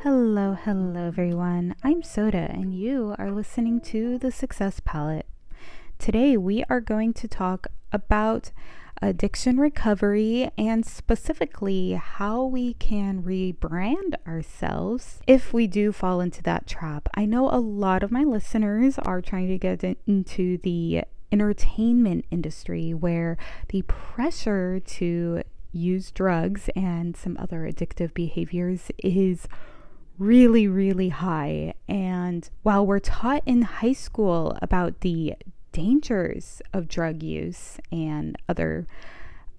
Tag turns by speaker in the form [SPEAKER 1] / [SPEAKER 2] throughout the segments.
[SPEAKER 1] Hello, everyone. I'm Soda, and you are listening to The Success Palette. Today, we are going to talk about addiction recovery and specifically how we can rebrand ourselves if we do fall into that trap. I know a lot of my listeners are trying to get into the entertainment industry where the pressure to use drugs and some other addictive behaviors is really high. And while we're taught in high school about the dangers of drug use and other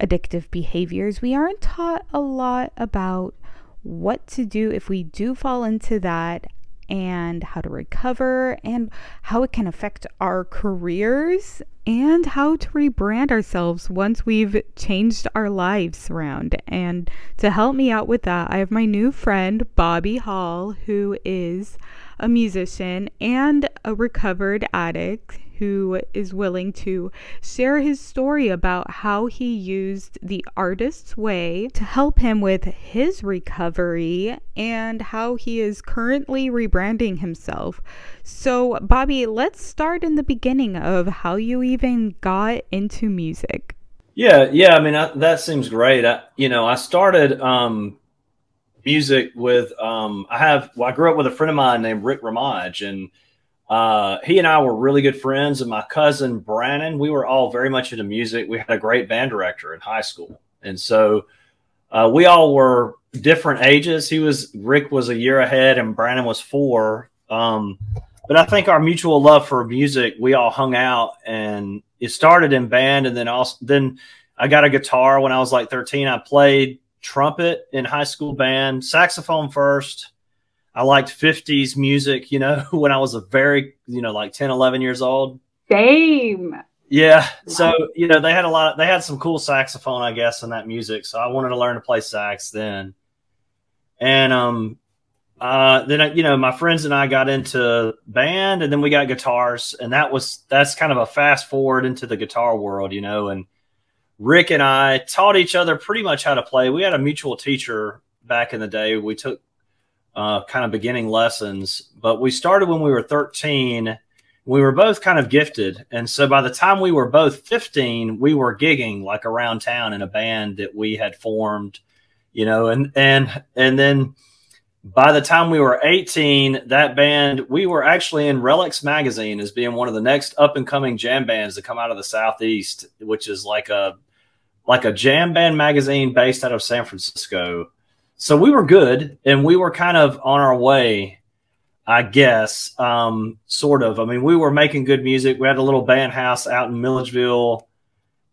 [SPEAKER 1] addictive behaviors, we aren't taught a lot about what to do if we do fall into that, and how to recover, and how it can affect our careers, and how to rebrand ourselves once we've changed our lives around. And to help me out with that, I have my new friend, Bobby Hall, who is a musician and a recovered addict who is willing to share his story about how he used the artist's way to help him with his recovery and how he is currently rebranding himself. So, Bobby, let's start in the beginning of how you even got into music.
[SPEAKER 2] Yeah. I mean, that seems great. I started music with I grew up with a friend of mine named Rick Ramage, and he and I were really good friends. And my cousin Brannon, we were all very much into music. We had a great band director in high school, and so we all were different ages. Rick was a year ahead, and Brannon was 4. But I think our mutual love for music, we all hung out, and it started in band. And then I got a guitar when I was like 13. I played trumpet in high school band, saxophone first. I liked 50s music, when I was like 10, 11 years old.
[SPEAKER 3] Same.
[SPEAKER 2] Yeah. So, they had some cool saxophone, I guess, in that music. So I wanted to learn to play sax then. And, then, my friends and I got into band, and then we got guitars, and that's kind of a fast forward into the guitar world, and Rick and I taught each other pretty much how to play. We had a mutual teacher back in the day. We took kind of beginning lessons, but we started when we were 13. We were both kind of gifted. And so by the time we were both 15, we were gigging like around town in a band that we had formed, and then by the time we were 18, that band, we were actually in Relics magazine as being one of the next up and coming jam bands to come out of the Southeast, which is like a jam band magazine based out of San Francisco. So we were good, and we were kind of on our way, I guess, sort of. I mean, we were making good music. We had a little band house out in Milledgeville,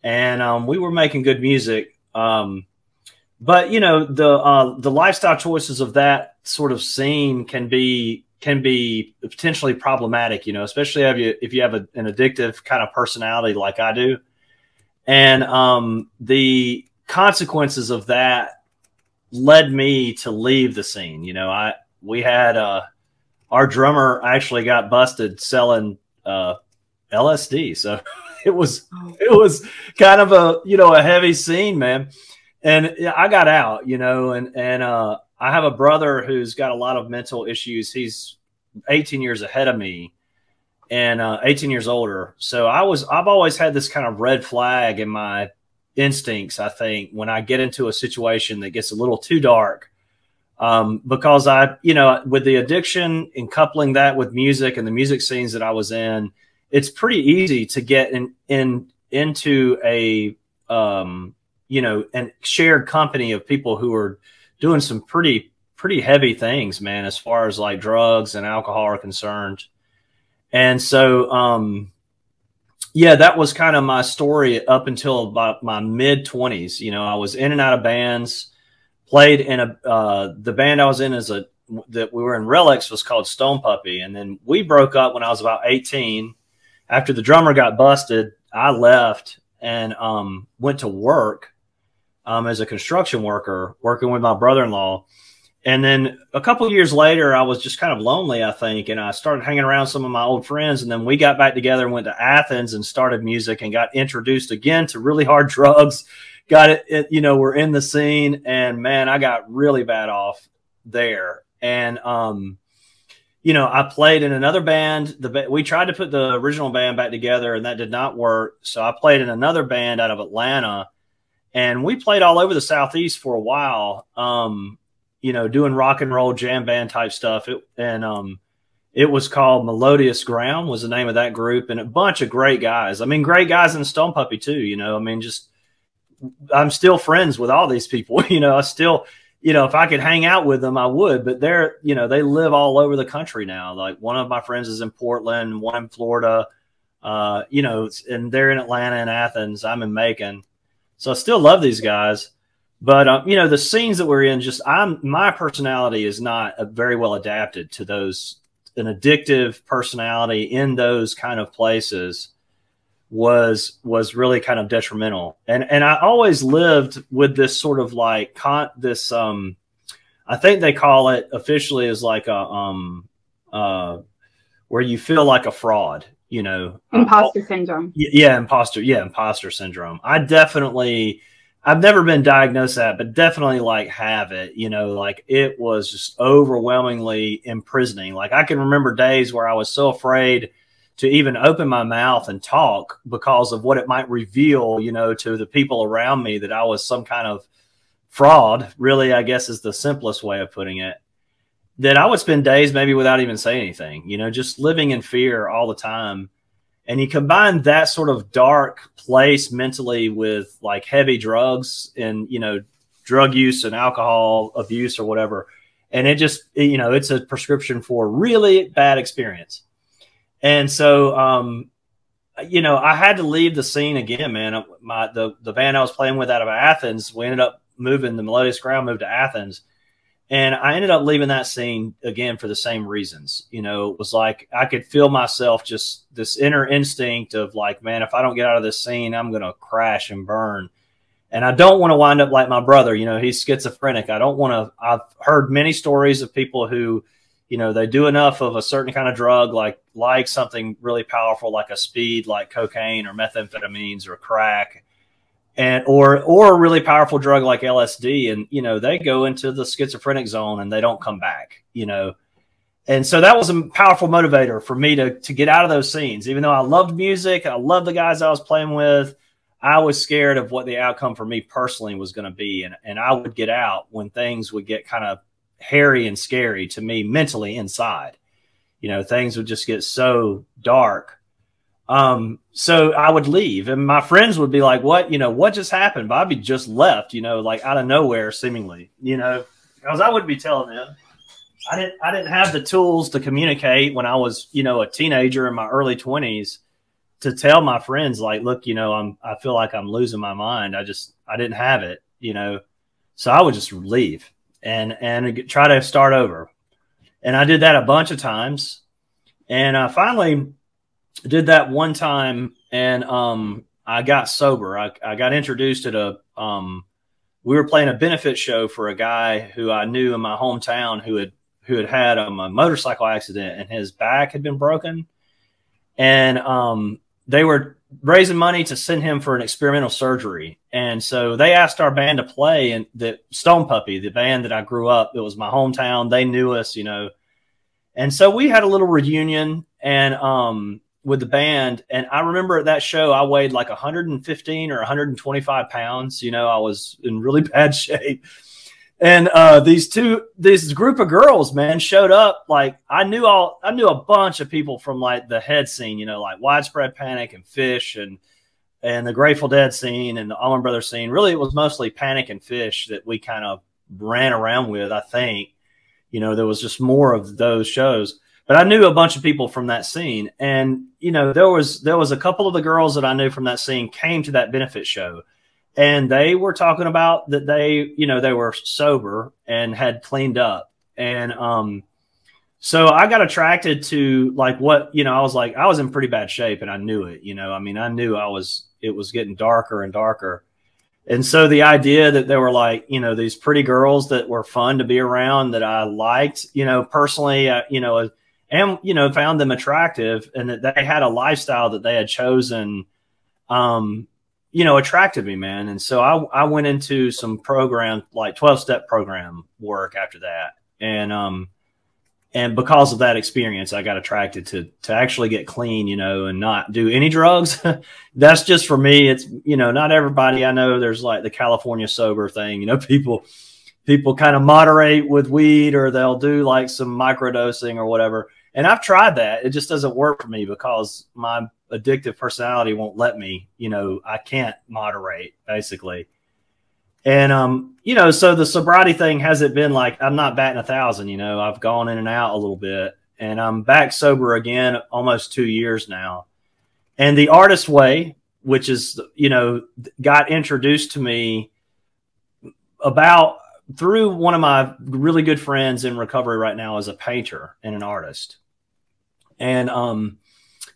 [SPEAKER 2] and we were making good music. But the lifestyle choices of that sort of scene can be potentially problematic, especially if you have an addictive kind of personality like I do. And the consequences of that led me to leave the scene. We had our drummer actually got busted selling LSD, so it was kind of a heavy scene, man. And I got out, and I have a brother who's got a lot of mental issues. He's 18 years ahead of me, and 18 years older. So I've always had this kind of red flag in my instincts, I think, when I get into a situation that gets a little too dark, because with the addiction and coupling that with music and the music scenes that I was in, it's pretty easy to get into a, and shared company of people who are doing some pretty heavy things, man, as far as like drugs and alcohol are concerned. And so, that was kind of my story up until about my mid-20s. I was in and out of bands, played in the band I was in that we were in Relics was called Stone Puppy. And then we broke up when I was about 18. After the drummer got busted, I left and went to work as a construction worker, working with my brother-in-law. And then a couple of years later, I was just kind of lonely, I think, and I started hanging around some of my old friends. And then we got back together and went to Athens and started music and got introduced again to really hard drugs. We're in the scene, and man, I got really bad off there. And, you know, I played in another band. We tried to put the original band back together, and that did not work. So I played in another band out of Atlanta, and we played all over the Southeast for a while, you know, doing rock and roll jam band type stuff. It was called Melodious Ground was the name of that group, and a bunch of great guys. I mean, great guys in Stone Puppy too, you know. I mean, just I'm still friends with all these people, you know. I still, you know, if I could hang out with them, I would, but they're, you know, they live all over the country now. Like one of my friends is in Portland, one in Florida, you know, and they're in Atlanta and Athens. I'm in Macon. So I still love these guys, but, you know, the scenes that we're in, my personality is not very well adapted to those. An addictive personality in those kind of places was really kind of detrimental. And I always lived with this sort of like I think they call it officially as like a where you feel like a fraud, you know.
[SPEAKER 3] Imposter syndrome.
[SPEAKER 2] Yeah, imposter syndrome. I've never been diagnosed that, but definitely like have it, you know, like it was just overwhelmingly imprisoning. Like I can remember days where I was so afraid to even open my mouth and talk because of what it might reveal, you know, to the people around me, that I was some kind of fraud, really, I guess is the simplest way of putting it, that I would spend days maybe without even saying anything, you know, just living in fear all the time. And you combine that sort of dark place mentally with like heavy drugs and, you know, drug use and alcohol abuse or whatever. And it just, you know, it's a prescription for really bad experience. And so, you know, I had to leave the scene again, man. The band I was playing with out of Athens, we ended up moving, the Melodious Ground moved to Athens. And I ended up leaving that scene again for the same reasons. You know, it was like I could feel myself, just this inner instinct of like, man, if I don't get out of this scene, I'm going to crash and burn. And I don't want to wind up like my brother. You know, he's schizophrenic. I've heard many stories of people who, you know, they do enough of a certain kind of drug, like something really powerful, like a speed, like cocaine or methamphetamines or crack, or a really powerful drug like LSD. And, you know, they go into the schizophrenic zone and they don't come back, you know. And so that was a powerful motivator for me to get out of those scenes. Even though I loved music, I loved the guys I was playing with, I was scared of what the outcome for me personally was going to be. And I would get out when things would get kind of hairy and scary to me mentally inside. You know, things would just get so dark. So I would leave, and my friends would be like, what, you know, what just happened? Bobby just left, you know, like out of nowhere, seemingly, you know, because I wouldn't be telling them. I didn't have the tools to communicate when I was, you know, a teenager in my early 20s to tell my friends, like, look, you know, I feel like I'm losing my mind. I didn't have it, you know, so I would just leave and try to start over. And I did that a bunch of times. And I finally did that one time, and I got sober. I got introduced at we were playing a benefit show for a guy who I knew in my hometown who had a motorcycle accident, and his back had been broken. And they were raising money to send him for an experimental surgery. And so they asked our band to play, and the Stone Puppy, the band that I grew up, it was my hometown. They knew us, you know. And so we had a little reunion and with the band. And I remember at that show, I weighed like 115 or 125 pounds. You know, I was in really bad shape. And this group of girls, man, showed up. Like I knew a bunch of people from like the head scene, you know, like Widespread Panic and Fish and the Grateful Dead scene and the Allman Brothers scene. Really, it was mostly Panic and Fish that we kind of ran around with, I think. You know, there was just more of those shows. But I knew a bunch of people from that scene. And, you know, there was a couple of the girls that I knew from that scene came to that benefit show. And they were talking about that they were sober and had cleaned up. And so I got attracted to like what, you know, I was in pretty bad shape and I knew it, you know, I mean, I knew it was getting darker and darker. And so the idea that there were like, you know, these pretty girls that were fun to be around that I liked, you know, personally, you know, and, you know, found them attractive and that they had a lifestyle that they had chosen, you know, attracted me, man. And so I went into some program, like 12-step program work after that. And because of that experience, I got attracted to actually get clean, and not do any drugs. That's just for me. It's, not everybody. I know there's like the California sober thing, people kind of moderate with weed, or they'll do like some microdosing or whatever. And I've tried that. It just doesn't work for me because my addictive personality won't let me, I can't moderate basically. And, so the sobriety thing hasn't been like, I'm not batting 1,000, I've gone in and out a little bit, and I'm back sober again, almost 2 years now. And the artist way, which is, got introduced to me through one of my really good friends in recovery right now, is a painter and an artist. And,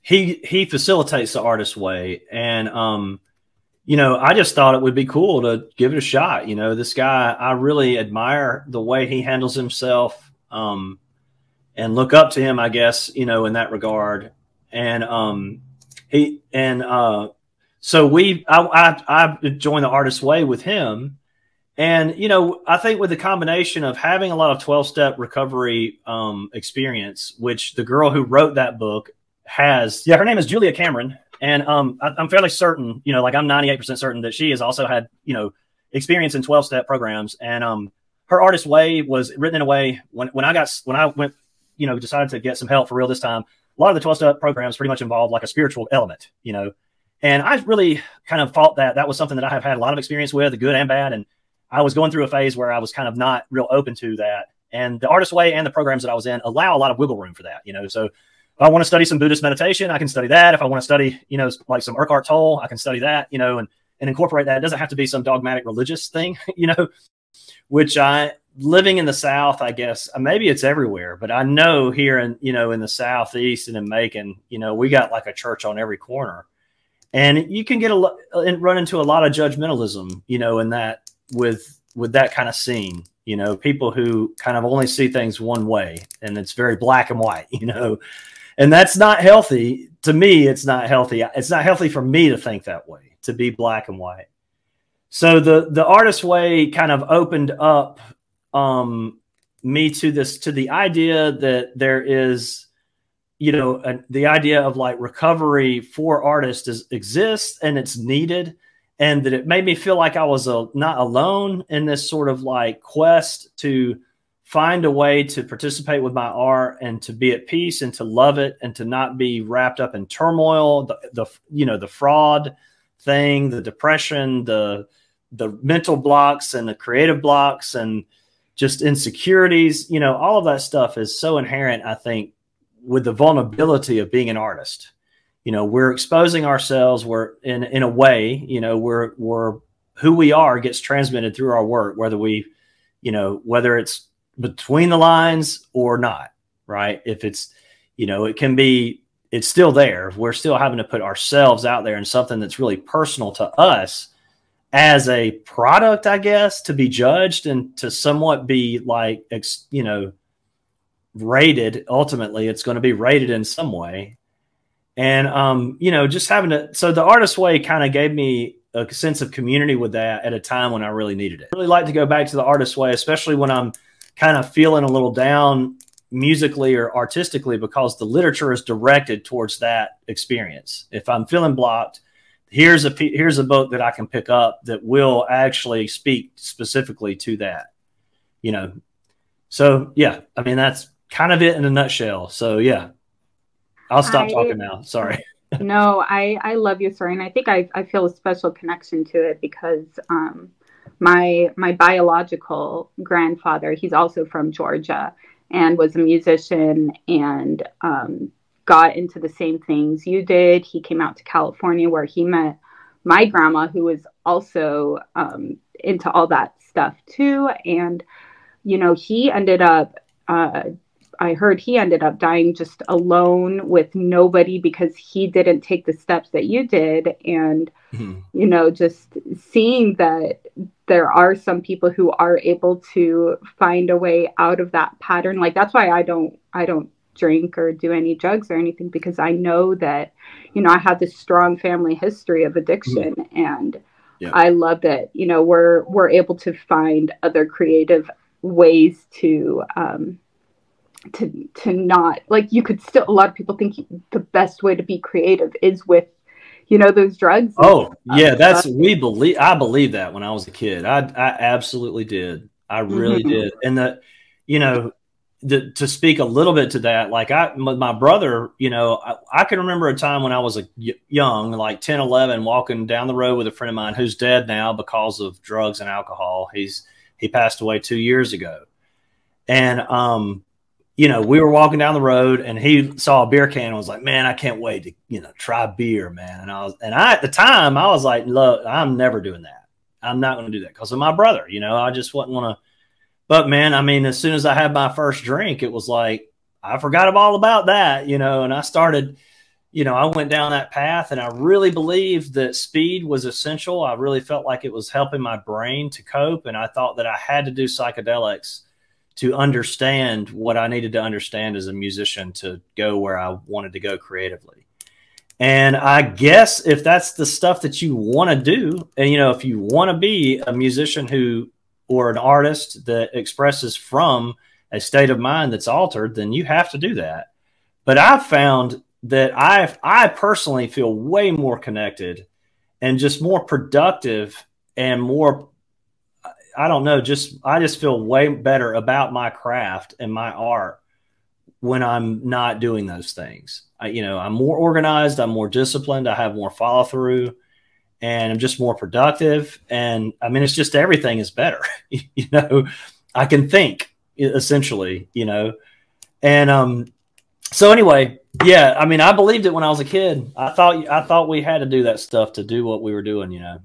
[SPEAKER 2] he facilitates the artist way. And, I just thought it would be cool to give it a shot. This guy, I really admire the way he handles himself, and look up to him, I guess, in that regard. And so I joined the Artist Way with him. And, I think with the combination of having a lot of 12-step recovery experience, which the girl who wrote that book has, her name is Julia Cameron. And I'm fairly certain, like I'm 98% certain that she has also had, experience in 12-step programs. And her Artist Way was written in a way when I went, decided to get some help for real this time. A lot of the 12-step programs pretty much involved like a spiritual element, and I really kind of thought that was something that I have had a lot of experience with, the good and bad. And I was going through a phase where I was kind of not real open to that. And the Artist Way and the programs that I was in allow a lot of wiggle room for that, So if I want to study some Buddhist meditation, I can study that. If I want to study, like some Eckhart Tolle, I can study that, and incorporate that. It doesn't have to be some dogmatic religious thing, which living in the South, I guess, maybe it's everywhere, but I know here in, in the Southeast and in Macon, we got like a church on every corner, and you can run into a lot of judgmentalism, in that with that kind of scene, people who kind of only see things one way, and it's very black and white, and that's not healthy. To me, it's not healthy. It's not healthy for me to think that way, to be black and white. So the Artist Way kind of opened up me to the idea that there is, the idea of like recovery for artists exists, and it's needed. And that it made me feel like I was not alone in this sort of like quest to find a way to participate with my art and to be at peace and to love it and to not be wrapped up in turmoil, the fraud thing, the depression, the mental blocks and the creative blocks and just insecurities. All of that stuff is so inherent, I think, with the vulnerability of being an artist. We're exposing ourselves. We're in a way, we're who we are gets transmitted through our work, whether it's between the lines or not, right? If it's, it's still there. We're still having to put ourselves out there in something that's really personal to us as a product, I guess, to be judged and to somewhat be like, rated. Ultimately, it's going to be rated in some way. And, just having so the Artist Way kind of gave me a sense of community with that at a time when I really needed it. I really like to go back to the Artist Way, especially when I'm kind of feeling a little down musically or artistically, because the literature is directed towards that experience. If I'm feeling blocked, here's a book that I can pick up that will actually speak specifically to that, So yeah, I mean, that's kind of it in a nutshell. So yeah. I'll stop talking now. Sorry.
[SPEAKER 3] No, I love your story. And I think I feel a special connection to it because my biological grandfather, he's also from Georgia and was a musician and got into the same things you did. He came out to California where he met my grandma, who was also into all that stuff too. And, he ended up I heard he ended up dying just alone with nobody because he didn't take the steps that you did. And, just seeing that there are some people who are able to find a way out of that pattern. Like, that's why I don't drink or do any drugs or anything, because I know that, I have this strong family history of addiction. And I love that, we're able to find other creative ways to not, like, you could still, a lot of people think the best way to be creative is with, you know, those drugs.
[SPEAKER 2] Oh yeah, I believe that when I was a kid. I absolutely did. I really did. And that, you know, to speak a little bit to that, like my brother, you know, I can remember a time when I was young, like 10, 11, walking down the road with a friend of mine who's dead now because of drugs and alcohol. He passed away 2 years ago. And, you know, we were walking down the road and he saw a beer can and was like, man, I can't wait to, you know, try beer, man. And I, at the time I was like, look, I'm never doing that. I'm not going to do that because of my brother. You know, I just wasn't going to. But man, I mean, as soon as I had my first drink, it was like, I forgot all about that, you know, and I started, you know, I went down that path and I really believed that speed was essential. I really felt like it was helping my brain to cope. And I thought that I had to do psychedelics to understand what I needed to understand as a musician to go where I wanted to go creatively. And I guess if that's the stuff that you want to do, and, you know, if you want to be a musician or an artist that expresses from a state of mind that's altered, then you have to do that. But I've found that I personally feel way more connected and just more productive and more, I don't know, I just feel way better about my craft and my art when I'm not doing those things. You know, I'm more organized, I'm more disciplined, I have more follow through, and I'm just more productive. And I mean, it's just, everything is better. You know, I can think, essentially, you know. And so anyway, yeah, I mean, I believed it when I was a kid. I thought we had to do that stuff to do what we were doing, you know.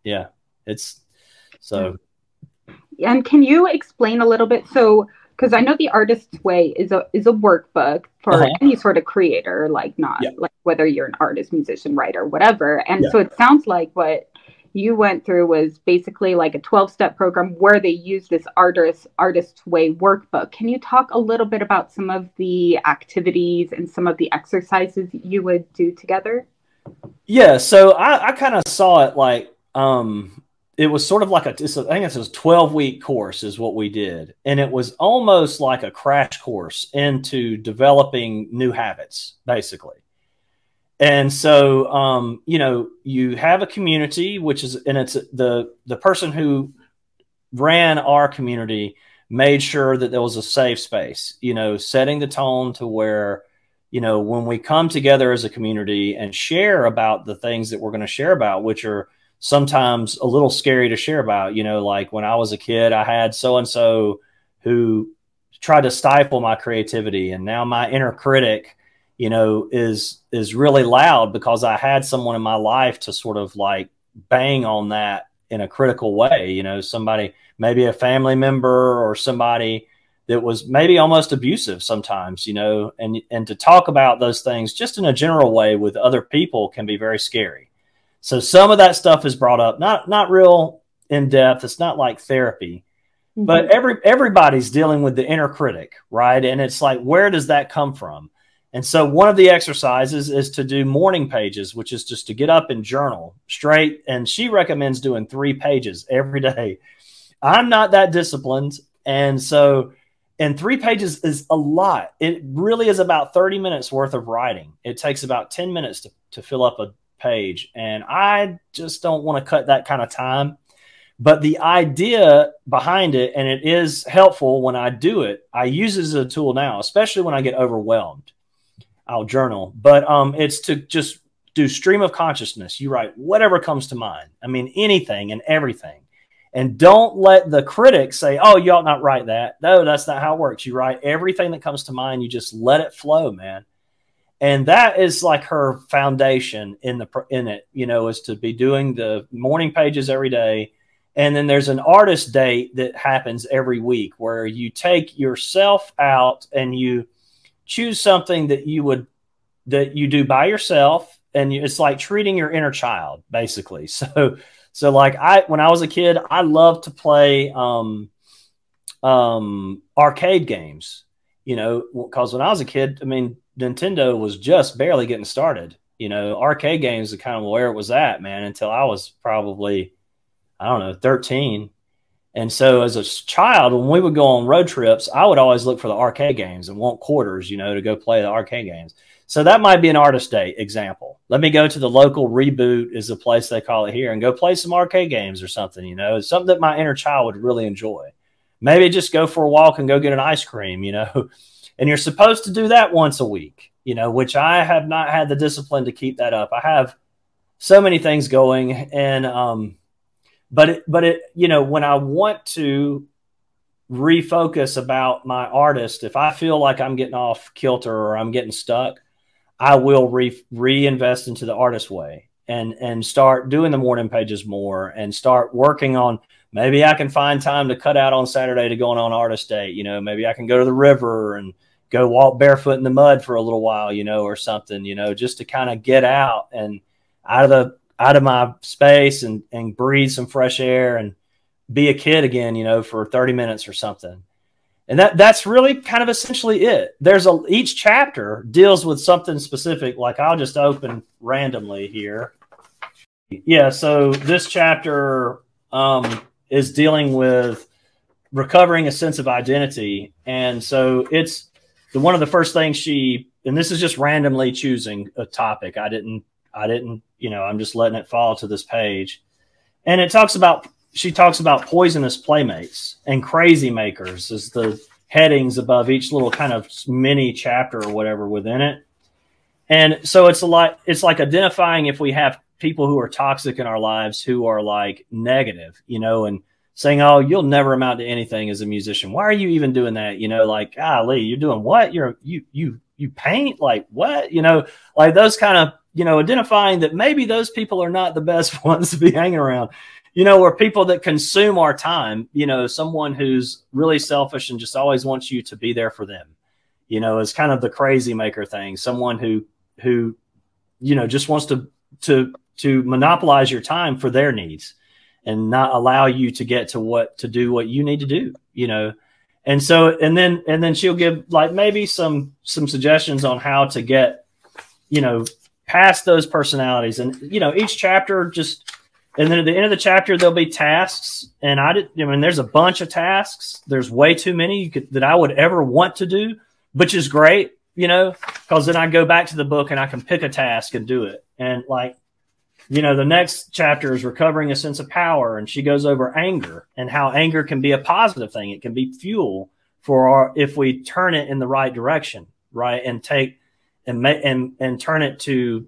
[SPEAKER 2] Yeah, it's so.
[SPEAKER 3] And can you explain a little bit? So, because I know the Artist's Way is a workbook for any sort of creator, like like whether you're an artist, musician, writer, whatever. And so it sounds like what you went through was basically like a 12-step program where they use this Artist's Way workbook. Can you talk a little bit about some of the activities and some of the exercises you would do together?
[SPEAKER 2] Yeah, so I kind of saw it like, it was sort of like I think it's a 12-week course is what we did. And it was almost like a crash course into developing new habits, basically. And so, you know, you have a community, which is, and it's the person who ran our community made sure that there was a safe space, you know, setting the tone to where, you know, when we come together as a community and share about the things that we're going to share about, which are sometimes a little scary to share about, you know, like when I was a kid, I had so-and-so who tried to stifle my creativity. And now my inner critic, you know, is really loud because I had someone in my life to sort of like bang on that in a critical way. You know, somebody, maybe a family member or somebody that was maybe almost abusive sometimes, you know, and to talk about those things just in a general way with other people can be very scary. So some of that stuff is brought up, not real in depth. It's not like therapy, but everybody's dealing with the inner critic, right? And it's like, where does that come from? And so one of the exercises is to do morning pages, which is just to get up and journal straight. And she recommends doing 3 pages every day. I'm not that disciplined. And so, and 3 pages is a lot. It really is about 30 minutes worth of writing. It takes about 10 minutes to fill up a page. And I just don't want to cut that kind of time. But the idea behind it, and it is helpful when I do it, I use it as a tool now, especially when I get overwhelmed. I'll journal, but it's to just do stream of consciousness. You write whatever comes to mind. I mean, anything and everything. And don't let the critics say, oh, you ought not write that. No, that's not how it works. You write everything that comes to mind. You just let it flow, man. And that is like her foundation in it, you know, is to be doing the morning pages every day. And then there's an artist date that happens every week where you take yourself out and you choose something that you do by yourself. And it's like treating your inner child, basically. So like when I was a kid, I loved to play arcade games, you know, because when I was a kid, I mean, Nintendo was just barely getting started. You know, arcade games are kind of where it was at, man, until I was probably, I don't know, 13. And so as a child, when we would go on road trips, I would always look for the arcade games and want quarters, you know, to go play the arcade games. So that might be an artist day example. Let me go to the local Reboot is the place they call it here and go play some arcade games or something, you know, it's something that my inner child would really enjoy. Maybe just go for a walk and go get an ice cream, you know, and you're supposed to do that once a week, you know, which I have not had the discipline to keep that up. I have so many things going and, but it, you know, when I want to refocus about my artist, if I feel like I'm getting off kilter or I'm getting stuck, I will reinvest into the artist way and start doing the morning pages more and start working on, maybe I can find time to cut out on Saturday to go on artist day. You know, maybe I can go to the river and go walk barefoot in the mud for a little while, you know, or something, you know, just to kind of get out and out of my space and breathe some fresh air and be a kid again, you know, for 30 minutes or something. And that's really kind of essentially it. Each chapter deals with something specific. Like I'll just open randomly here. Yeah. So this chapter is dealing with recovering a sense of identity. And so it's one of the first things and this is just randomly choosing a topic. I didn't, you know, I'm just letting it fall to this page. And she talks about poisonous playmates and crazy makers as the headings above each little kind of mini chapter or whatever within it. And so it's like identifying if we have people who are toxic in our lives who are like negative, you know, and saying, oh, you'll never amount to anything as a musician. Why are you even doing that? You know, like, golly, you're doing what? You paint? Like what? You know, like those kind of, you know, identifying that maybe those people are not the best ones to be hanging around, you know, or people that consume our time, you know, someone who's really selfish and just always wants you to be there for them, you know, is kind of the crazy maker thing. Someone who, you know, just wants to monopolize your time for their needs and not allow you to get to do what you need to do, you know? And so, and then she'll give like maybe some suggestions on how to get, you know, past those personalities. And, you know, each chapter and then at the end of the chapter, there'll be tasks. And there's a bunch of tasks. There's way too many that I would ever want to do, which is great, you know, because then I go back to the book and I can pick a task and do it. And like, you know, the next chapter is recovering a sense of power. And she goes over anger and how anger can be a positive thing. It can be fuel if we turn it in the right direction, right? And and turn it to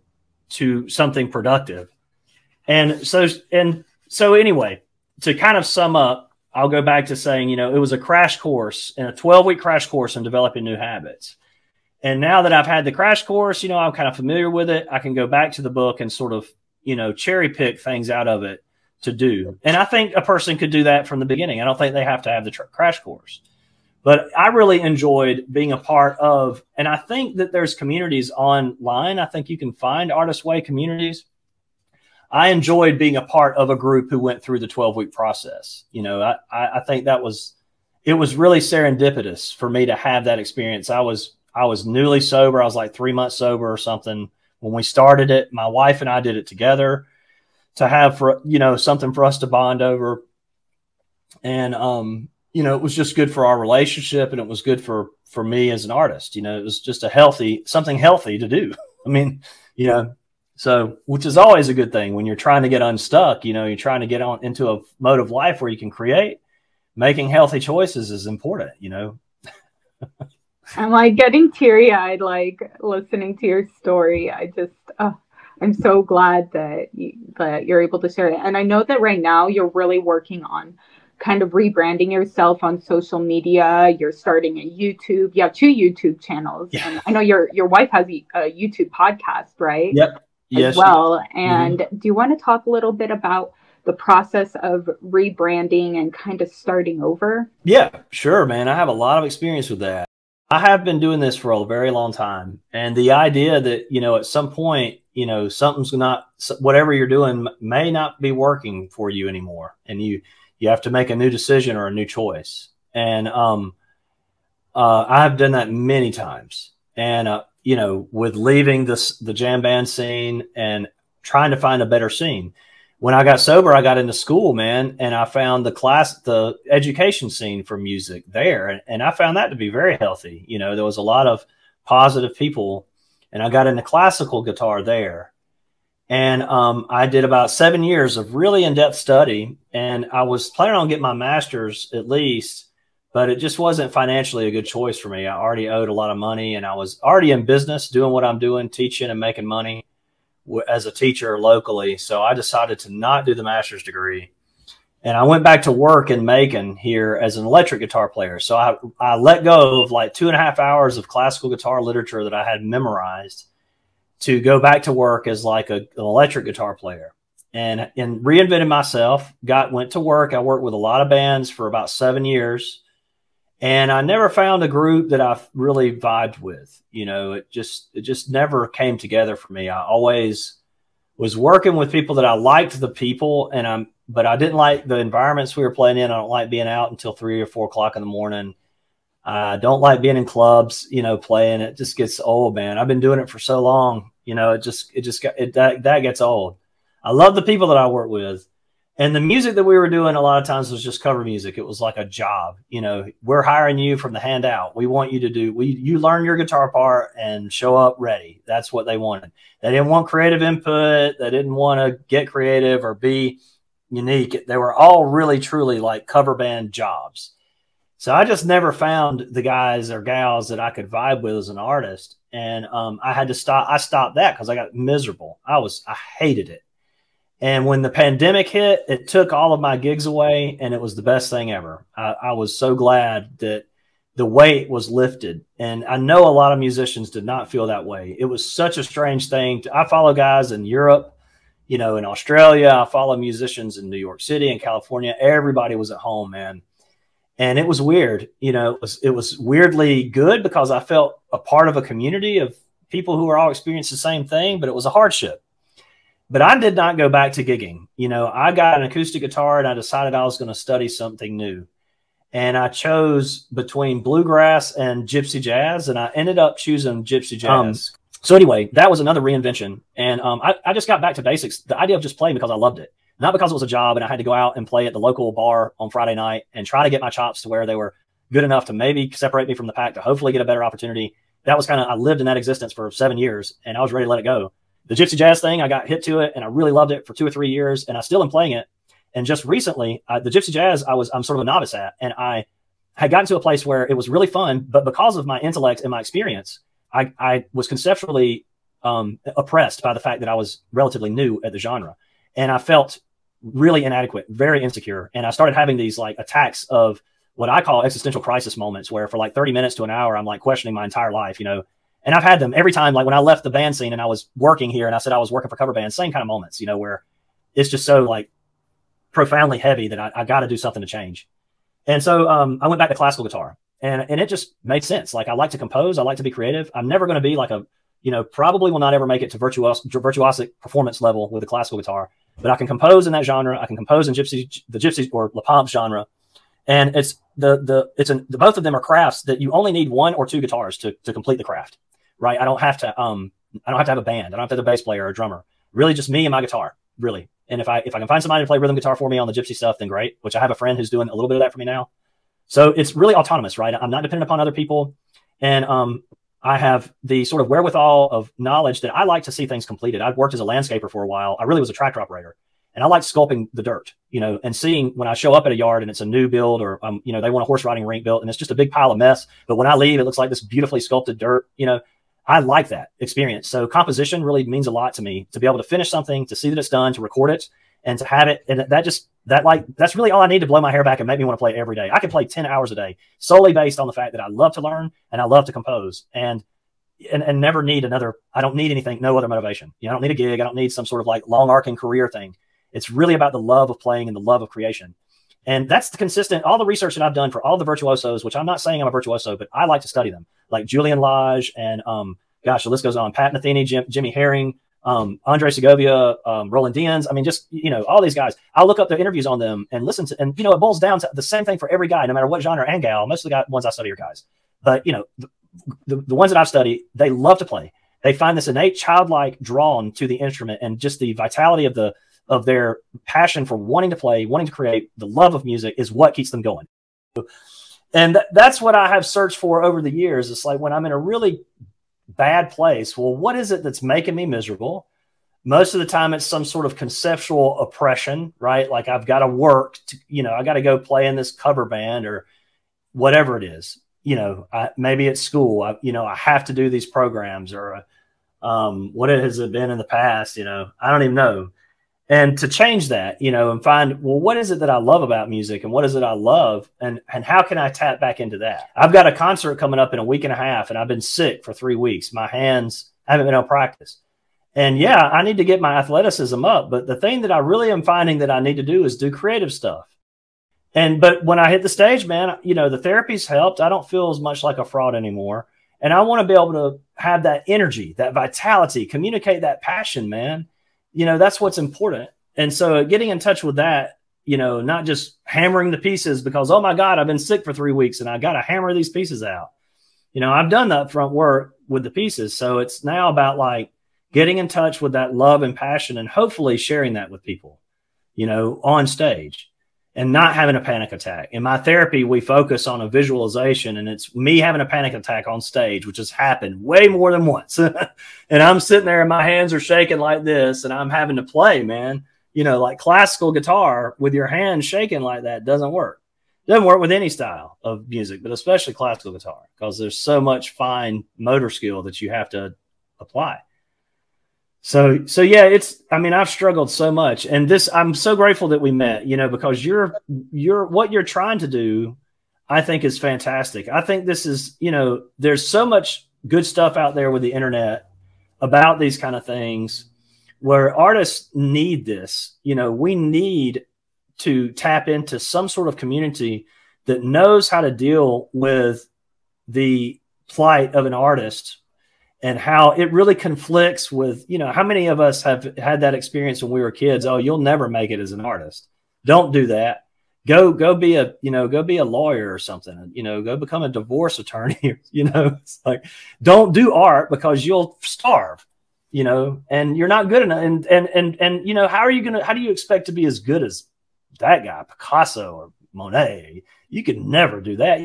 [SPEAKER 2] something productive. And so anyway, to kind of sum up, I'll go back to saying, you know, it was a 12-week crash course in developing new habits. And now that I've had the crash course, you know, I'm kind of familiar with it. I can go back to the book and sort of, you know, cherry pick things out of it to do. And I think a person could do that from the beginning. I don't think they have to have the crash course. But I really enjoyed being a part of, and I think that there's communities online. I think you can find Artist Way communities. I enjoyed being a part of a group who went through the 12-week process. You know, I think it was really serendipitous for me to have that experience. I was newly sober. I was like 3 months sober or something when we started it. My wife and I did it together to have something for us to bond over. And, you know, it was just good for our relationship and it was good for me as an artist. You know, it was just something healthy to do. I mean, you know, so, which is always a good thing when you're trying to get unstuck, you know, you're trying to get on into a mode of life where you can create. Making healthy choices is important, you know.
[SPEAKER 3] I'm like getting teary eyed, like listening to your story. I'm so glad that you're able to share it. And I know that right now you're really working on kind of rebranding yourself on social media. You're starting a YouTube. You have 2 YouTube channels. Yeah. And I know your wife has a YouTube podcast, right?
[SPEAKER 2] Yep. Yes.
[SPEAKER 3] As well. And do you want to talk a little bit about the process of rebranding and kind of starting over?
[SPEAKER 2] Yeah, sure, man. I have a lot of experience with that. I have been doing this for a very long time. And the idea that, you know, at some point, you know, whatever you're doing may not be working for you anymore. And you have to make a new decision or a new choice. And I've done that many times. And, you know, with leaving the jam band scene and trying to find a better scene. when I got sober, I got into school, man, and I found the education scene for music there. And I found that to be very healthy. You know, there was a lot of positive people, and I got into classical guitar there. And I did about 7 years of really in-depth study, and I was planning on getting my master's at least, but it just wasn't financially a good choice for me. I already owed a lot of money, and I was already in business doing what I'm doing, teaching and making money as a teacher locally. So I decided to not do the master's degree. And I went back to work in Macon here as an electric guitar player. So I let go of like 2.5 hours of classical guitar literature that I had memorized to go back to work as like an electric guitar player, and reinvented myself, went to work. I worked with a lot of bands for about 7 years, and I never found a group that I really vibed with. You know, it just never came together for me. I always was working with people that I liked the people, but I didn't like the environments we were playing in. I don't like being out until 3 or 4 o'clock in the morning. I don't like being in clubs, you know, playing. It just gets old, man. I've been doing it for so long, you know, that gets old. I love the people that I work with. And the music that we were doing a lot of times was just cover music. It was like a job. You know, we're hiring you from the handout. We want you to you learn your guitar part and show up ready. That's what they wanted. They didn't want creative input. They didn't want to get creative or be unique. They were all really, truly like cover band jobs. So I just never found the guys or gals that I could vibe with as an artist. And I had to stop. I stopped that because I got miserable. I hated it. And when the pandemic hit, it took all of my gigs away, and it was the best thing ever. I was so glad that the weight was lifted. And I know a lot of musicians did not feel that way. It was such a strange thing. I follow guys in Europe, you know, in Australia. I follow musicians in New York City and California. Everybody was at home, man. And it was weird. You know, it was weirdly good because I felt a part of a community of people who were all experiencing the same thing, but it was a hardship. But I did not go back to gigging. You know, I got an acoustic guitar and I decided I was going to study something new. And I chose between bluegrass and gypsy jazz, and I ended up choosing gypsy jazz. So anyway, that was another reinvention. And I just got back to basics. The idea of just playing because I loved it, not because it was a job and I had to go out and play at the local bar on Friday night and try to get my chops to where they were good enough to maybe separate me from the pack to hopefully get a better opportunity. That was I lived in that existence for 7 years, and I was ready to let it go. The gypsy jazz thing, I got hit to it, and I really loved it for 2 or 3 years, and I still am playing it. And just recently, the gypsy jazz, I'm sort of a novice at, and I had gotten to a place where it was really fun, but because of my intellect and my experience, I was conceptually oppressed by the fact that I was relatively new at the genre, and I felt really inadequate, very insecure, and I started having these like attacks of what I call existential crisis moments, where for like 30 minutes to an hour, I'm like questioning my entire life, you know. And I've had them every time, like when I left the band scene and I was working here and I said I was working for cover bands, same kind of moments, you know, where it's just so like profoundly heavy that I got to do something to change. And so I went back to classical guitar, and it just made sense. Like I like to compose. I like to be creative. I'm never going to be like probably will not ever make it to virtuosic performance level with a classical guitar, but I can compose in that genre. I can compose in the gypsy or La Pompe genre. And it's both of them are crafts that you only need 1 or 2 guitars to complete the craft. Right. I don't have to have a band. I don't have to have a bass player or a drummer. Really just me and my guitar, really. And if I can find somebody to play rhythm guitar for me on the gypsy stuff, then great, which I have a friend who's doing a little bit of that for me now. So it's really autonomous, right? I'm not dependent upon other people. And I have the sort of wherewithal of knowledge that I like to see things completed. I've worked as a landscaper for a while. I really was a tractor operator, and I like sculpting the dirt, you know, and seeing when I show up at a yard and it's a new build, or, you know, they want a horse riding rink built and it's just a big pile of mess. But when I leave, it looks like this beautifully sculpted dirt, you know. I like that experience. So composition really means a lot to me, to be able to finish something, to see that it's done, to record it, and to have it. And that's really all I need to blow my hair back and make me want to play every day. I can play 10 hours a day solely based on the fact that I love to learn and I love to compose, and never need I don't need anything, no other motivation. You know, I don't need a gig. I don't need some sort of like long arcing career thing. It's really about the love of playing and the love of creation. And that's the consistent, all the research that I've done for all the virtuosos, which I'm not saying I'm a virtuoso, but I like to study them, like Julian Lage and, gosh, the list goes on, Pat Metheny, Jimmy Herring, Andre Segovia, Roland Diaz. I mean, just, you know, all these guys, I'll look up their interviews on them and listen to, and, you know, it boils down to the same thing for every guy, no matter what genre and gal. Most of the ones I study are guys, but, you know, the ones that I've studied, they love to play. They find this innate childlike drawn to the instrument, and just the vitality of the of their passion for wanting to play, wanting to create, the love of music is what keeps them going. And that's what I have searched for over the years. It's like when I'm in a really bad place, well, what is it that's making me miserable? Most of the time it's some sort of conceptual oppression, right? Like I've got to work to, I got to go play in this cover band or whatever it is. Maybe at school, I have to do these programs or what has it been in the past? I don't even know. And to change that, and find, well, what is it that I love about music and what is it I love? And how can I tap back into that? I've got a concert coming up in a week and a half and I've been sick for 3 weeks. My hands haven't been able to practice. And yeah, I need to get my athleticism up. But the thing that I really am finding that I need to do is do creative stuff. But when I hit the stage, man, the therapy's helped. I don't feel as much like a fraud anymore. And I want to be able to have that energy, that vitality, communicate that passion, man. That's what's important. And so getting in touch with that, not just hammering the pieces because, oh my God, I've been sick for 3 weeks and I got to hammer these pieces out. I've done the upfront work with the pieces. So it's now about like getting in touch with that love and passion and hopefully sharing that with people, on stage and not having a panic attack. In my therapy, we focus on a visualization and it's me having a panic attack on stage, which has happened way more than once. And I'm sitting there and my hands are shaking like this and I'm having to play, man, like classical guitar with your hands shaking like that doesn't work. It doesn't work with any style of music, but especially classical guitar because there's so much fine motor skill that you have to apply. So yeah, I've struggled so much and I'm so grateful that we met, because what you're trying to do, I think is fantastic. I think this is, there's so much good stuff out there with the internet about these kind of things where artists need this, we need to tap into some sort of community that knows how to deal with the plight of an artist and how it really conflicts with, how many of us have had that experience when we were kids? Oh, you'll never make it as an artist. Don't do that. Go be a lawyer or something, go become a divorce attorney. It's like, don't do art because you'll starve, and you're not good enough. And how do you expect to be as good as that guy, Picasso or Monet? You could never do that.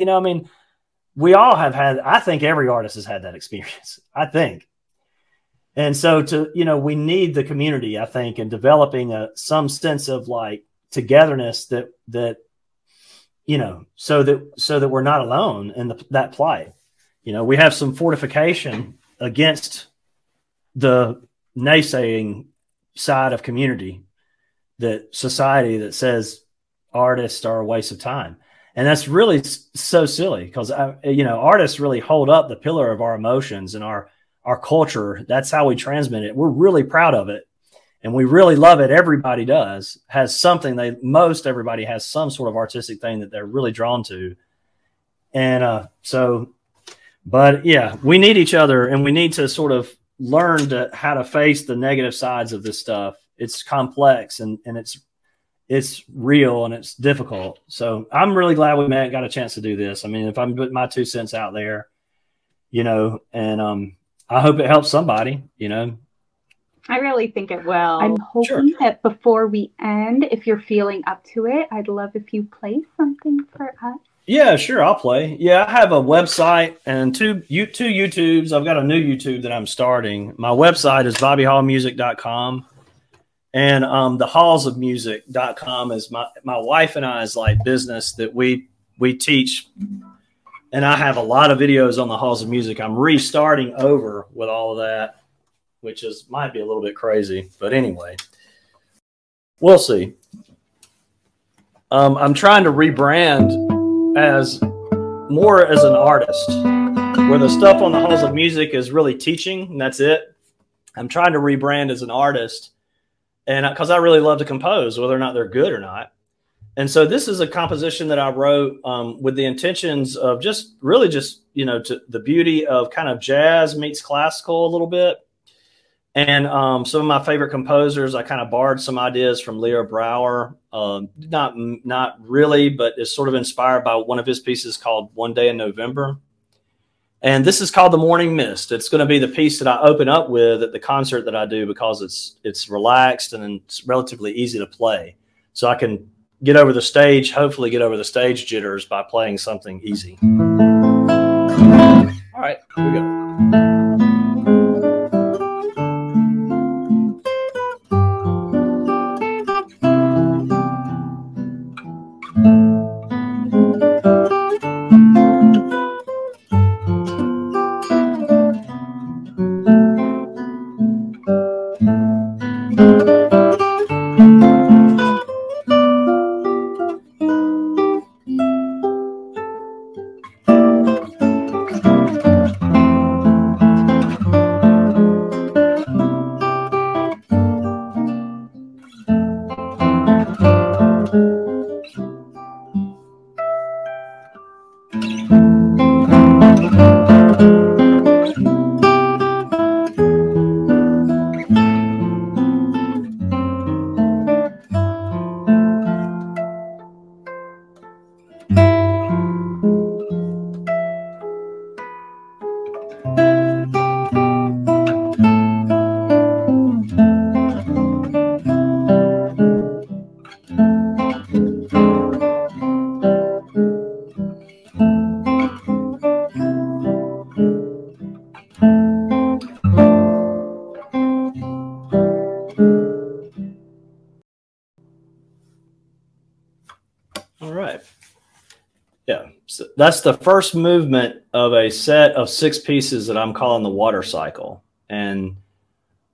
[SPEAKER 2] We all have had, I think every artist has had that experience, I think. And so we need the community, I think, and developing some sense of like togetherness that so that we're not alone in that plight. We have some fortification against the naysaying side of community, that society that says artists are a waste of time. And that's really so silly because, artists really hold up the pillar of our emotions and our culture. That's how we transmit it. We're really proud of it and we really love it. Everybody has something everybody has some sort of artistic thing that they're really drawn to. And but yeah, we need each other and we need to sort of learn how to face the negative sides of this stuff. It's complex and it's real and it's difficult. So I'm really glad we met, got a chance to do this. If I'm putting my 2 cents out there, and I hope it helps somebody,
[SPEAKER 3] I really think it will. I'm hoping that before we end, if you're feeling up to it, I'd love if you play something for us.
[SPEAKER 2] Yeah, sure. I'll play. Yeah. I have a website and two YouTubes. I've got a new YouTube that I'm starting. My website is bobbyhallmusic.com. And the hallsofmusic.com is my wife and I's like business that we teach. And I have a lot of videos on the halls of music. I'm restarting over with all of that, which might be a little bit crazy. But anyway, we'll see. I'm trying to rebrand as more as an artist, where the stuff on the halls of music is really teaching, and that's it. I'm trying to rebrand as an artist. And because I really love to compose, whether or not they're good or not. And so this is a composition that I wrote with the intentions of to the beauty of kind of jazz meets classical a little bit. And some of my favorite composers, I kind of borrowed some ideas from Leo Brouwer. Not really, but it's sort of inspired by one of his pieces called One Day in November. And this is called the Morning Mist. It's going to be the piece that I open up with at the concert that I do, because it's relaxed and it's relatively easy to play. So I can get over the stage, hopefully get over the stage jitters by playing something easy. All right, here we go. All right. Yeah. So that's the first movement of a set of 6 pieces that I'm calling the water cycle. And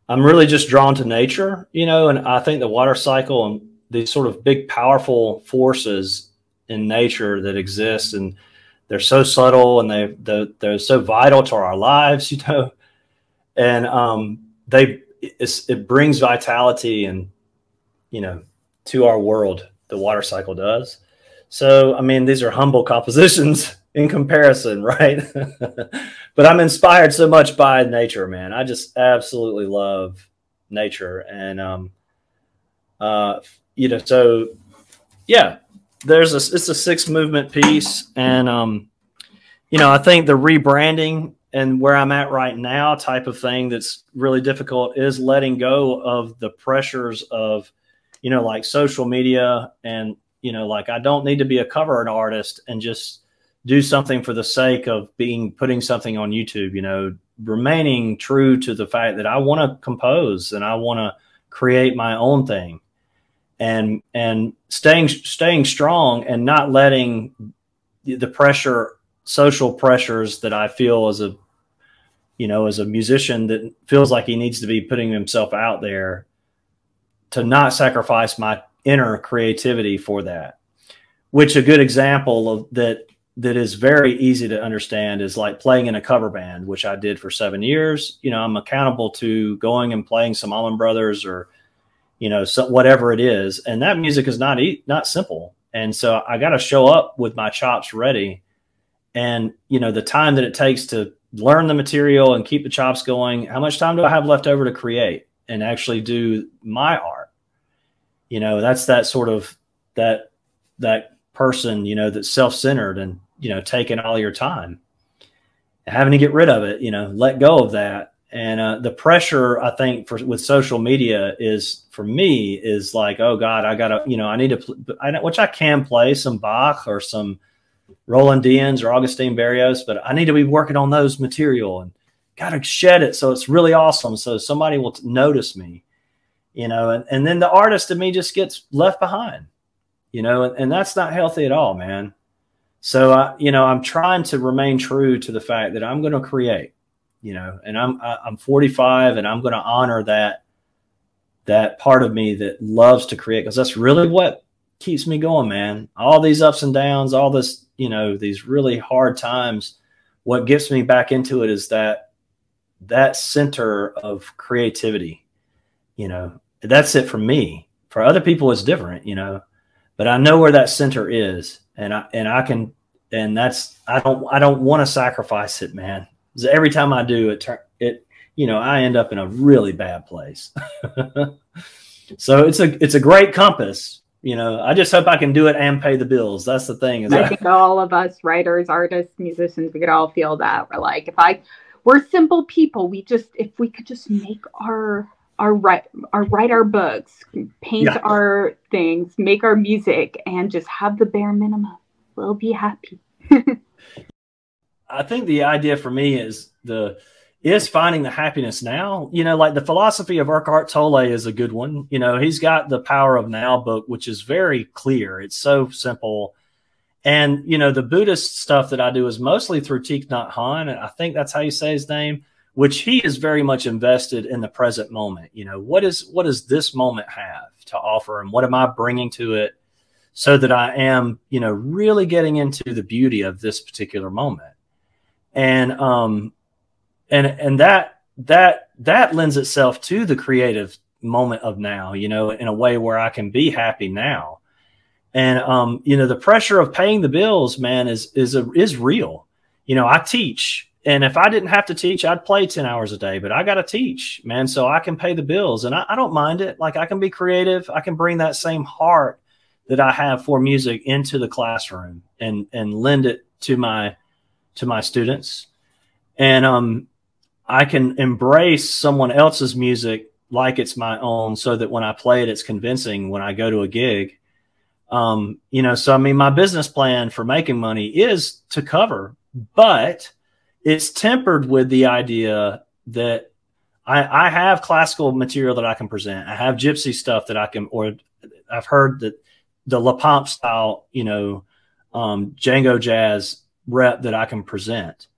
[SPEAKER 2] I'm really just drawn to nature, you know, and I think the water cycle and these sort of big, powerful forces in nature that exist, and they're so subtle and they're so vital to our lives, you know, and it brings vitality and, you know, to our world. The water cycle does. So, I mean, these are humble compositions in comparison, right? But I'm inspired so much by nature, man. I just absolutely love nature. And, you know, so yeah, it's a 6 movement piece. And, you know, I think the rebranding and where I'm at right now type of thing that's really difficult is letting go of the pressures of, you know, like social media. And, you know, like I don't need to be a cover artist and just do something for the sake of putting something on YouTube, you know, remaining true to the fact that I want to compose and I want to create my own thing, and staying strong and not letting the social pressures that I feel as a musician that feels like he needs to be putting himself out there, to not sacrifice my inner creativity for that. Which a good example of that is very easy to understand is like playing in a cover band, which I did for 7 years. You know, I'm accountable to going and playing some Allman Brothers or, you know, whatever it is. And that music is not simple. And so I got to show up with my chops ready. And, you know, the time that it takes to learn the material and keep the chops going, how much time do I have left over to create and actually do my art? You know, that's that sort of that person, you know, that's self-centered and, you know, taking all your time, having to get rid of it, you know, let go of that. And the pressure, I think, with social media is, for me, is like, oh God, I gotta, you know, I need to, which I can play some Bach or some Roland Dians or Augustine Berrios, but I need to be working on those material and gotta shed it so it's really awesome, so somebody will notice me, you know, and then the artist in me just gets left behind, you know, and that's not healthy at all, man. So, you know, I'm trying to remain true to the fact that I'm going to create, you know, and I'm 45 and I'm going to honor that part of me that loves to create, because that's really what keeps me going, man. All these ups and downs, all this, you know, these really hard times, what gets me back into it is that center of creativity, you know. That's it for me. For other people, it's different, you know, but I know where that center is, and I can, and that's, I don't want to sacrifice it, man. Because every time I do it, you know, I end up in a really bad place. So it's a great compass, You know, I just hope I can do it and pay the bills. That's the thing.
[SPEAKER 3] I think all of us writers, artists, musicians, we could all feel that. We're like, we're simple people. If we could just make write our books, paint our things, make our music, and just have the bare minimum, we'll be happy.
[SPEAKER 2] I think the idea for me is finding the happiness now. You know, like the philosophy of Eckhart Tolle is a good one. You know, he's got the Power of Now book, which is very clear. It's so simple. And, you know, the Buddhist stuff that I do is mostly through Thich Nhat Hanh. And I think that's how you say his name, which he is very much invested in the present moment. You know, what does this moment have to offer? And what am I bringing to it so that I am, you know, really getting into the beauty of this particular moment? And that lends itself to the creative moment of now, you know, in a way where I can be happy now. And, you know, the pressure of paying the bills, man, is real. You know, I teach, and if I didn't have to teach, I'd play 10 hours a day, but I got to teach, man, so I can pay the bills. And I don't mind it. Like, I can be creative. I can bring that same heart that I have for music into the classroom and lend it to my students. And, I can embrace someone else's music like it's my own, so that when I play it, it's convincing when I go to a gig. You know, so I mean, my business plan for making money is to cover, but it's tempered with the idea that I have classical material that I can present. I have gypsy stuff that I can, or I've heard that the La Pompe style, you know, Django jazz rep that I can present.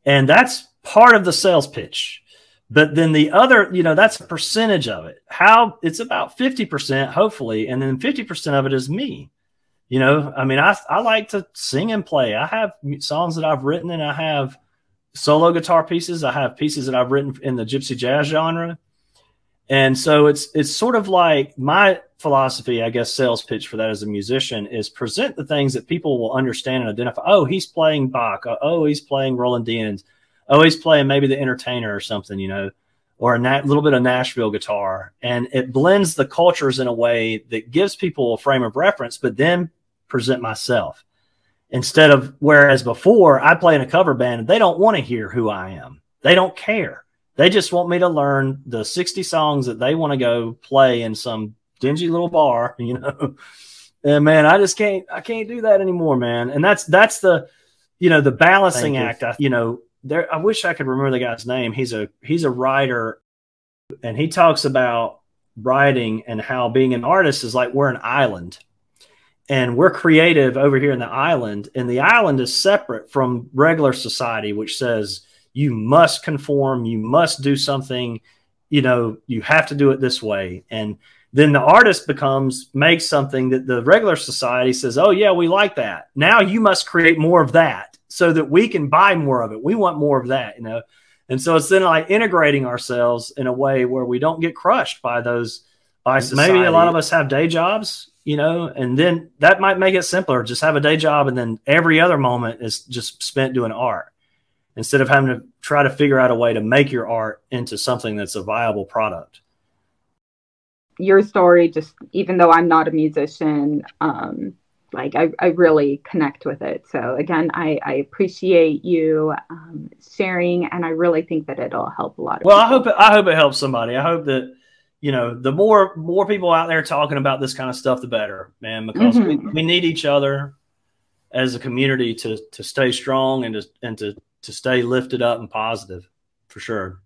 [SPEAKER 2] And that's part of the sales pitch. But then the other, you know, that's a percentage of it. How it's about 50%, hopefully. And then 50% of it is me. You know, I mean, I like to sing and play. I have songs that I've written, and I have solo guitar pieces. I have pieces that I've written in the gypsy jazz genre. And so it's sort of like my philosophy, I guess, sales pitch for that as a musician is present the things that people will understand and identify. Oh, he's playing Bach. Oh, he's playing Roland Dians. Oh, he's playing maybe the Entertainer or something, you know, or a little bit of Nashville guitar. And it blends the cultures in a way that gives people a frame of reference, but then present myself. Instead of, whereas before I play in a cover band and they don't want to hear who I am. They don't care. They just want me to learn the 60 songs that they want to go play in some dingy little bar, you know. And man, I can't do that anymore, man. And that's the, you know, the balancing act. I wish I could remember the guy's name. He's a writer, and he talks about writing and how being an artist is like we're an island, and we're creative over here in the island, and the island is separate from regular society, which says you must conform, you must do something, you know, you have to do it this way. And then the artist makes something that the regular society says, oh yeah, we like that. Now you must create more of that so that we can buy more of it. We want more of that, you know? And so it's then like integrating ourselves in a way where we don't get crushed by society. Maybe a lot of us have day jobs, you know, and then that might make it simpler. Just have a day job, and then every other moment is just spent doing art, instead of having to try to figure out a way to make your art into something that's a viable product.
[SPEAKER 3] Your story, just even though I'm not a musician, like I really connect with it. So again, I appreciate you sharing, and I really think that it'll help a lot of people.
[SPEAKER 2] I hope it helps somebody. I hope that, you know, the more people out there talking about this kind of stuff, the better, man, because we need each other as a community to stay strong and to stay lifted up and positive, for sure.